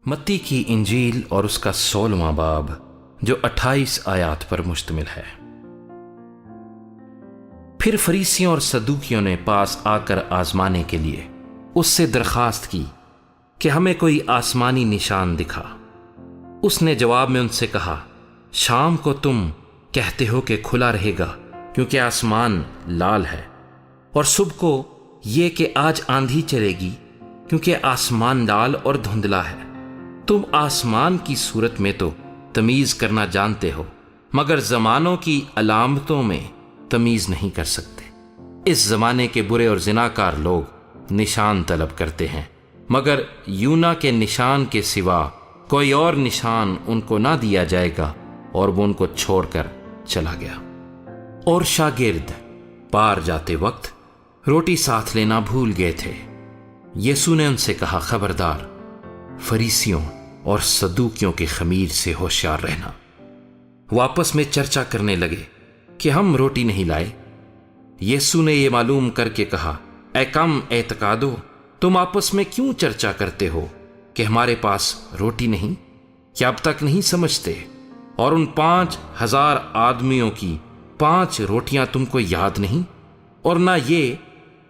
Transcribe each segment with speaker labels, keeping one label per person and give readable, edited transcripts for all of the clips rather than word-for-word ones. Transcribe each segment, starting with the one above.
Speaker 1: متی کی انجیل اور اس کا 16واں باب جو 28 آیات پر مشتمل ہے۔ پھر فریسیوں اور صدوقیوں نے پاس آ کر آزمانے کے لیے اس سے درخواست کی کہ ہمیں کوئی آسمانی نشان دکھا۔ اس نے جواب میں ان سے کہا، شام کو تم کہتے ہو کہ کھلا رہے گا کیونکہ آسمان لال ہے، اور صبح کو یہ کہ آج آندھی چلے گی کیونکہ آسمان لال اور دھندلا ہے۔ تم آسمان کی صورت میں تو تمیز کرنا جانتے ہو، مگر زمانوں کی علامتوں میں تمیز نہیں کر سکتے۔ اس زمانے کے برے اور زناکار لوگ نشان طلب کرتے ہیں، مگر یونا کے نشان کے سوا کوئی اور نشان ان کو نہ دیا جائے گا، اور وہ ان کو چھوڑ کر چلا گیا۔ اور شاگرد پار جاتے وقت روٹی ساتھ لینا بھول گئے تھے۔ یسوع نے ان سے کہا، خبردار، فریسیوں اور صدوقیوں کے خمیر سے ہوشیار رہنا۔ وہ آپس میں چرچا کرنے لگے کہ ہم روٹی نہیں لائے۔ یسوع نے یہ معلوم کر کے کہا، اے کم اعتقادو، تم آپس میں کیوں چرچا کرتے ہو کہ ہمارے پاس روٹی نہیں؟ کیا اب تک نہیں سمجھتے؟ اور ان 5,000 آدمیوں کی 5 روٹیاں تم کو یاد نہیں؟ اور نہ یہ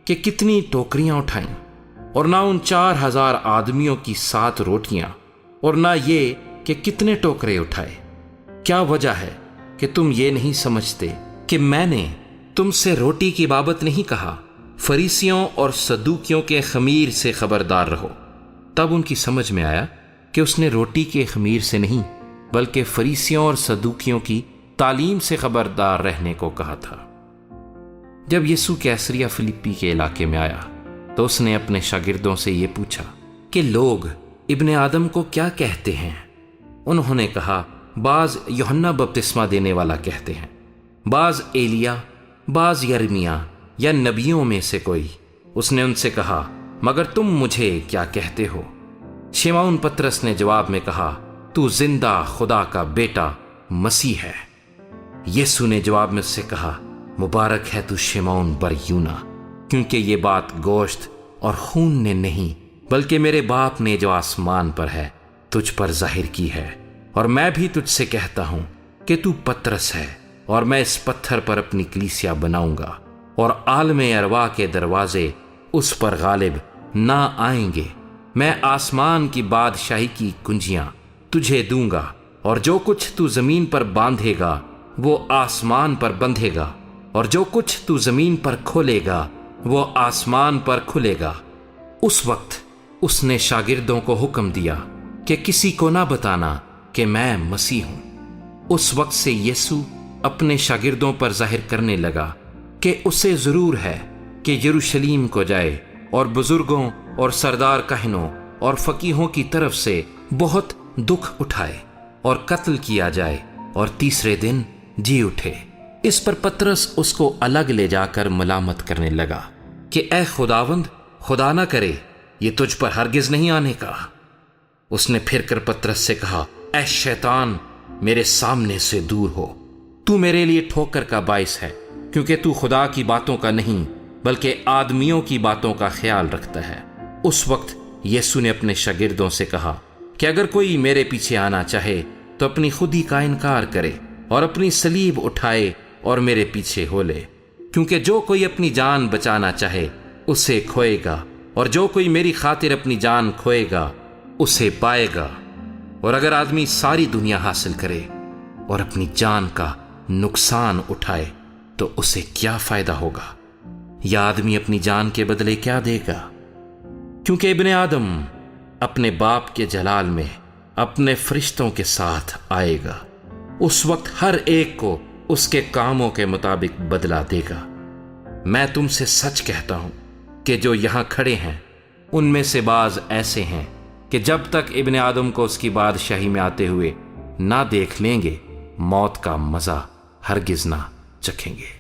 Speaker 1: کہ کتنی ٹوکریاں اٹھائیں؟ اور نہ ان 4,000 آدمیوں کی 7 روٹیاں؟ اور نہ یہ کہ کتنے ٹوکرے اٹھائے؟ کیا وجہ ہے کہ تم یہ نہیں سمجھتے کہ میں نے تم سے روٹی کی بابت نہیں کہا؟ فریسیوں اور صدوقیوں کے خمیر سے خبردار رہو۔ تب ان کی سمجھ میں آیا کہ اس نے روٹی کے خمیر سے نہیں بلکہ فریسیوں اور صدوقیوں کی تعلیم سے خبردار رہنے کو کہا تھا۔ جب یسوع کیسریا فلپی کے علاقے میں آیا تو اس نے اپنے شاگردوں سے یہ پوچھا کہ لوگ ابن آدم کو کیا کہتے ہیں؟ انہوں نے کہا، بعض یوحنا بپتسمہ دینے والا کہتے ہیں، بعض ایلیا، بعض یرمیا یا نبیوں میں سے کوئی۔ اس نے ان سے کہا، مگر تم مجھے کیا کہتے ہو؟ شمعون پطرس نے جواب میں کہا، تو زندہ خدا کا بیٹا مسیح ہے۔ یسوع نے جواب میں اس سے کہا، مبارک ہے تو شمعون بر یونا، کیونکہ یہ بات گوشت اور خون نے نہیں بلکہ میرے باپ نے جو آسمان پر ہے تجھ پر ظاہر کی ہے۔ اور میں بھی تجھ سے کہتا ہوں کہ تو پطرس ہے، اور میں اس پتھر پر اپنی کلیسیا بناؤں گا، اور عالم ارواح کے دروازے اس پر غالب نہ آئیں گے۔ میں آسمان کی بادشاہی کی کنجیاں تجھے دوں گا، اور جو کچھ تو زمین پر باندھے گا وہ آسمان پر بندھے گا، اور جو کچھ تو زمین پر کھولے گا وہ آسمان پر کھلے گا۔ اس وقت اس نے شاگردوں کو حکم دیا کہ کسی کو نہ بتانا کہ میں مسیح ہوں۔ اس وقت سے یسوع اپنے شاگردوں پر ظاہر کرنے لگا کہ اسے ضرور ہے کہ یروشلیم کو جائے اور بزرگوں اور سردار کہنوں اور فقیہوں کی طرف سے بہت دکھ اٹھائے اور قتل کیا جائے اور تیسرے دن جی اٹھے۔ اس پر پطرس اس کو الگ لے جا کر ملامت کرنے لگا کہ اے خداوند، خدا نہ کرے یہ تجھ پر ہرگز نہیں آنے کا۔ اس نے پھر کر پطرس سے کہا، اے شیطان، میرے سامنے سے دور ہو، تو میرے لیے ٹھوکر کا باعث ہے، کیونکہ تو خدا کی باتوں کا نہیں بلکہ آدمیوں کی باتوں کا خیال رکھتا ہے۔ اس وقت یسوع نے اپنے شاگردوں سے کہا کہ اگر کوئی میرے پیچھے آنا چاہے تو اپنی خودی کا انکار کرے اور اپنی صلیب اٹھائے اور میرے پیچھے ہو لے۔ کیونکہ جو کوئی اپنی جان بچانا چاہے اسے کھوئے گا، اور جو کوئی میری خاطر اپنی جان کھوئے گا اسے پائے گا۔ اور اگر آدمی ساری دنیا حاصل کرے اور اپنی جان کا نقصان اٹھائے تو اسے کیا فائدہ ہوگا؟ یا آدمی اپنی جان کے بدلے کیا دے گا؟ کیونکہ ابن آدم اپنے باپ کے جلال میں اپنے فرشتوں کے ساتھ آئے گا، اس وقت ہر ایک کو اس کے کاموں کے مطابق بدلہ دے گا۔ میں تم سے سچ کہتا ہوں کہ جو یہاں کھڑے ہیں ان میں سے بعض ایسے ہیں کہ جب تک ابن آدم کو اس کی بادشاہی میں آتے ہوئے نہ دیکھ لیں گے، موت کا مزہ ہرگز نہ چکھیں گے۔